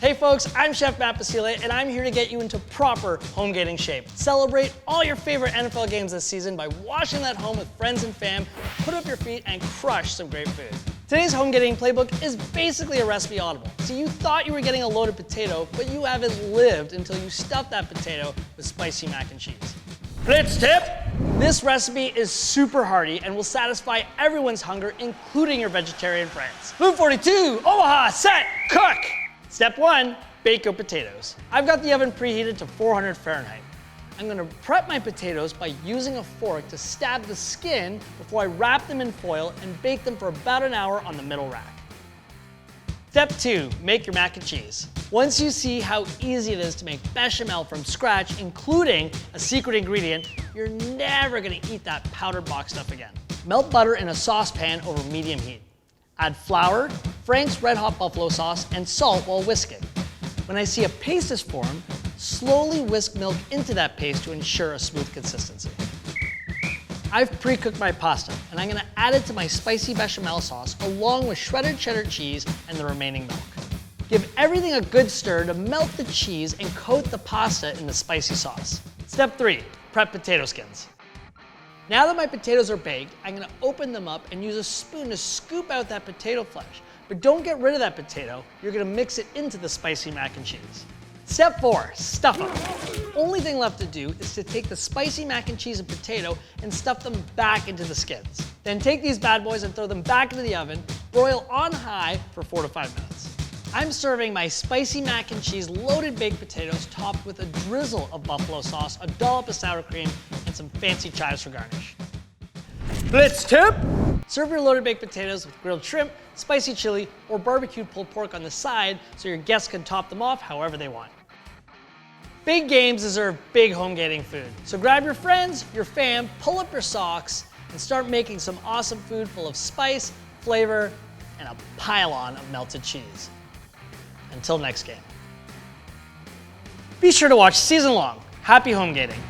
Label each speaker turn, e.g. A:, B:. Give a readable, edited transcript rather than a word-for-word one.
A: Hey folks, I'm Chef Matt Basile, and I'm here to get you into proper home gating shape. Celebrate all your favorite NFL games this season by watching them at home with friends and fam, put up your feet, and crush some great food. Today's home gating playbook is basically a recipe audible. So you thought you were getting a loaded potato, but you haven't lived until you stuff that potato with spicy mac and cheese. Blitz tip! This recipe is super hearty and will satisfy everyone's hunger, including your vegetarian friends. Move 42, Omaha, set, cook! Step 1, bake your potatoes. I've got the oven preheated to 400 Fahrenheit. I'm gonna prep my potatoes by using a fork to stab the skin before I wrap them in foil and bake them for about an hour on the middle rack. Step 2, make your mac and cheese. Once you see how easy it is to make bechamel from scratch, including a secret ingredient, you're never gonna eat that powdered box stuff again. Melt butter in a saucepan over medium heat. Add flour, Frank's RedHot Buffalo Sauce, and salt while whisking. When I see a paste is formed, slowly whisk milk into that paste to ensure a smooth consistency. I've pre-cooked my pasta, and I'm gonna add it to my spicy bechamel sauce along with shredded cheddar cheese and the remaining milk. Give everything a good stir to melt the cheese and coat the pasta in the spicy sauce. Step 3, prep potato skins. Now that my potatoes are baked, I'm gonna open them up and use a spoon to scoop out that potato flesh. But don't get rid of that potato, you're gonna mix it into the spicy mac and cheese. Step 4, stuff them. Only thing left to do is to take the spicy mac and cheese and potato and stuff them back into the skins. Then take these bad boys and throw them back into the oven, broil on high for 4 to 5 minutes. I'm serving my spicy mac and cheese loaded baked potatoes topped with a drizzle of buffalo sauce, a dollop of sour cream, and some fancy chives for garnish. Blitz tip! Serve your loaded baked potatoes with grilled shrimp, spicy chili, or barbecued pulled pork on the side so your guests can top them off however they want. Big games deserve big home gating food. So grab your friends, your fam, pull up your socks, and start making some awesome food full of spice, flavor, and a pile-on of melted cheese. Until next game. Be sure to watch season long. Happy home gating.